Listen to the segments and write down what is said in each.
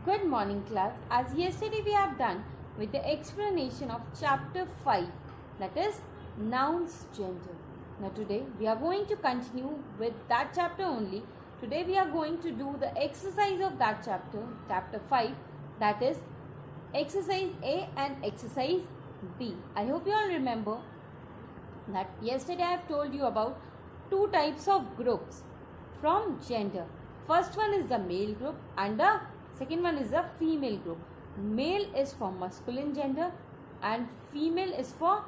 Good morning, class. As yesterday we have done with the explanation of chapter 5, that is nouns gender. Now today we are going to continue with that chapter only. Today we are going to do the exercise of that chapter 5, that is exercise A and exercise B. I hope you all remember that yesterday I have told you about two types of groups from gender. First one is the male group and the second one is the female group. Male is for masculine gender and female is for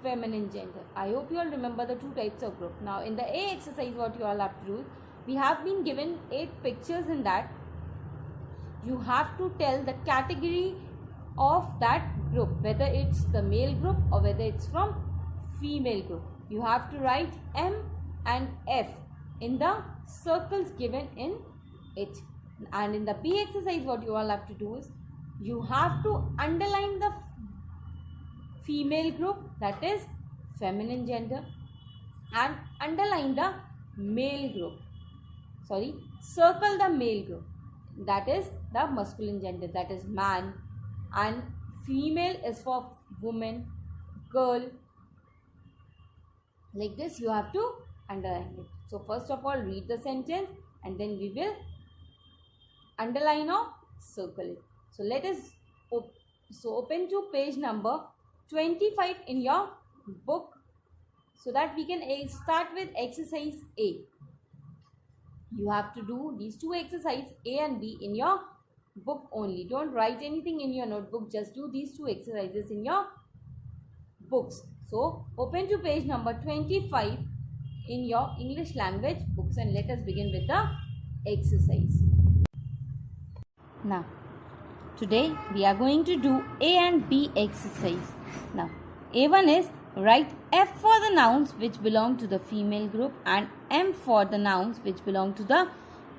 feminine gender. I hope you all remember the two types of group. Now in the A exercise, what you all have to do, we have been given 8 pictures. In that you have to tell the category of that group, whether it's the male group or whether it's from female group. You have to write M and F in the circles given in it. And in the B exercise, what you all have to do is you have to underline the female group, that is feminine gender, and underline the male group. Circle the male group, that is the masculine gender, that is man, and female is for woman, girl. Like this you have to underline it. So first of all, read the sentence and then we will underline or circle it. So let us open to page number 25 in your book so that we can start with exercise A. You have to do these two exercises A and B in your book only. Don't write anything in your notebook, just do these two exercises in your books. So open to page number 25 in your English language books and let us begin with the exercise. Now today we are going to do A and B exercise. Now A1 is write F for the nouns which belong to the female group and M for the nouns which belong to the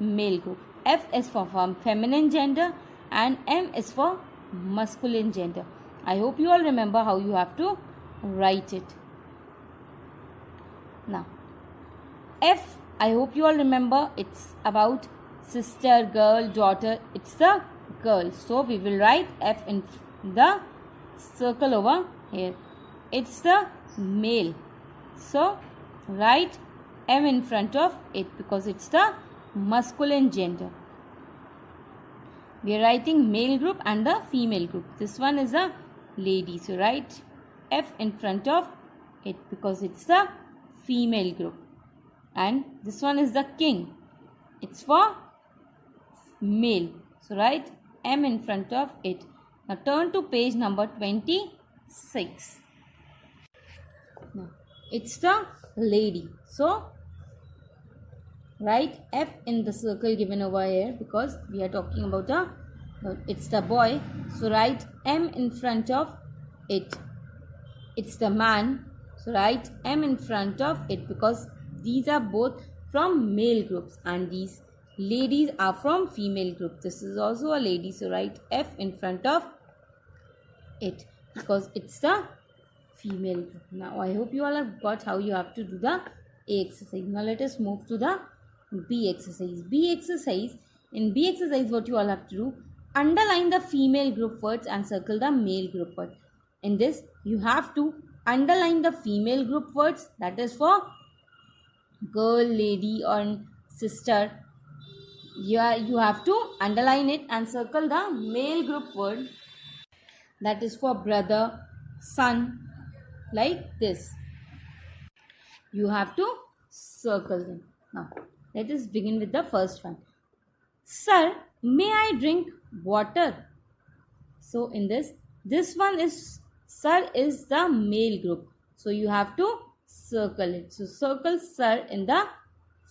male group. F is for feminine gender and M is for masculine gender. I hope you all remember how you have to write it. Now F, I hope you all remember, it's about sister, girl, daughter. It's the girl. So we will write F in the circle over here. It's the male. So write M in front of it because it's the masculine gender. We are writing male group and the female group. This one is a lady. So write F in front of it because it's the female group. And this one is the king. It's for male. So write M in front of it. Now turn to page number 26. Now it's the lady. So write F in the circle given over here because we are talking about it's the boy. So write M in front of it. It's the man. So write M in front of it because these are both from male groups and these ladies are from female group. This is also a lady. So write F in front of it because it's the female group. Now I hope you all have got how you have to do the A exercise. Now let us move to the B exercise. B exercise. In B exercise, what you all have to do, underline the female group words and circle the male group word. In this you have to underline the female group words, that is for girl, lady or sister. You have to underline it and circle the male group word, that is for brother, son, like this. You have to circle them. Now let us begin with the first one. Sir, may I drink water? So in this one is sir is the male group. So you have to circle it. So circle sir in the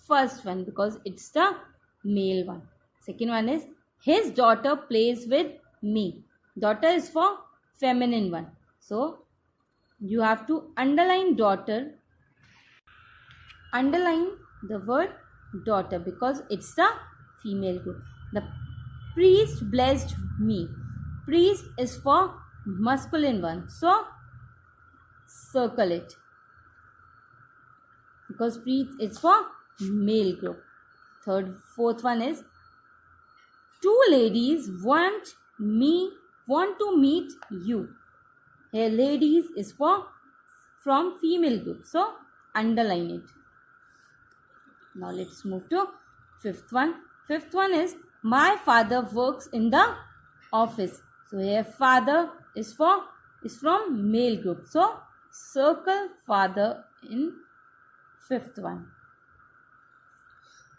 first one because it's the male one. Second one is his daughter plays with me. Daughter is for feminine one. So you have to underline daughter. Underline the word daughter because it's the female group. The priest blessed me. Priest is for masculine one. So circle it because priest is for male group. Fourth one is Two ladies want to meet you. Here ladies is from female group. So underline it. Now let's move to fifth one. Fifth one is my father works in the office. So here father is from male group. So circle father in fifth one.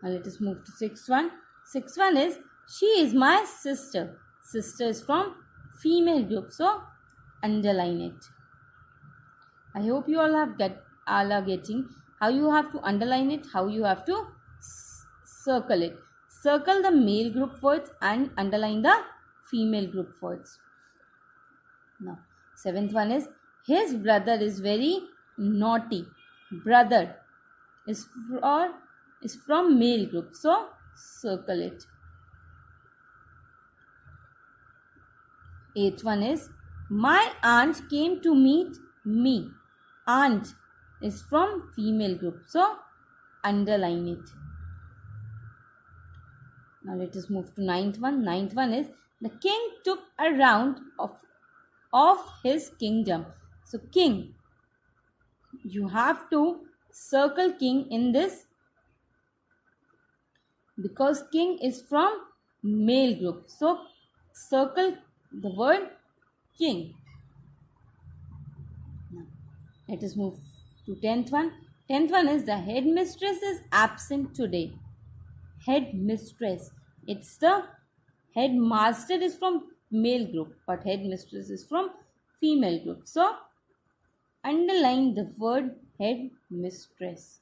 Now let us move to sixth one. Sixth one is she is my sister. Sister is from female group. So underline it. I hope you all are getting how you have to underline it, how you have to circle it. Circle the male group words and underline the female group words. Now, seventh one is his brother is very naughty. Brother is from male group. So, circle it. Eighth one is my aunt came to meet me. Aunt is from female group. So, underline it. Now, let us move to ninth one. Ninth one is the king took a round of his kingdom. So, king. You have to circle king in this because king is from male group. So, circle the word king. Now, let us move to 10th one. 10th one is the headmistress is absent today. Headmistress. It's the headmaster is from male group, but headmistress is from female group. So, underline the word headmistress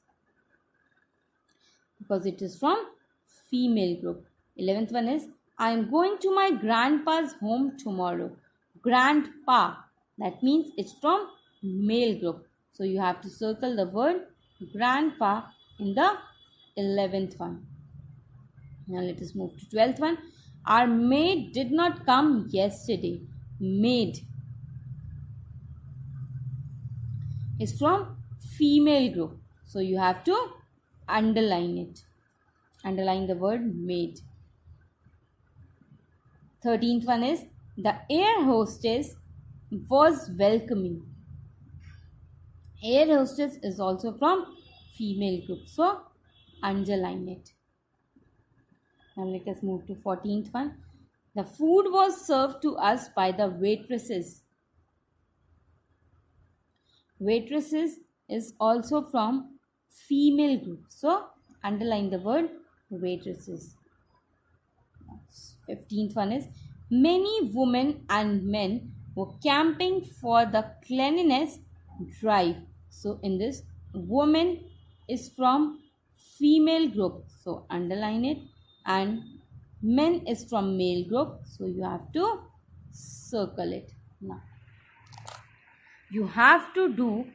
because it is from female group. 11th one is I am going to my grandpa's home tomorrow. Grandpa. That means it's from male group. So, you have to circle the word grandpa in the 11th one. Now, let us move to 12th one. Our maid did not come yesterday. Maid is from female group. So, you have to underline it. Underline the word maid. 13th one is the air hostess was welcoming. Air hostess is also from female group. So, underline it. Now, let us move to 14th one. The food was served to us by the waitresses. Waitresses is also from female group. So, underline the word waitresses. 15th one is many women and men were camping for the cleanliness drive. So, in this, woman is from female group. So, underline it. And men is from male group. So, you have to circle it. Now, you have to do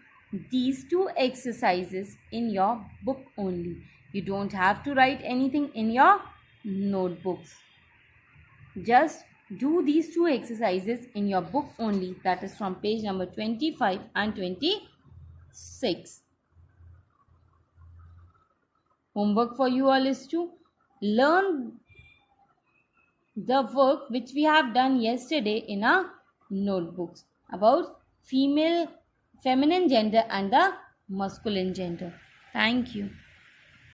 these two exercises in your book only. You don't have to write anything in your notebooks. Just do these two exercises in your book only. That is from page number 25 and 26. Homework for you all is to learn the work which we have done yesterday in our notebooks about feminine gender and the masculine gender. Thank you.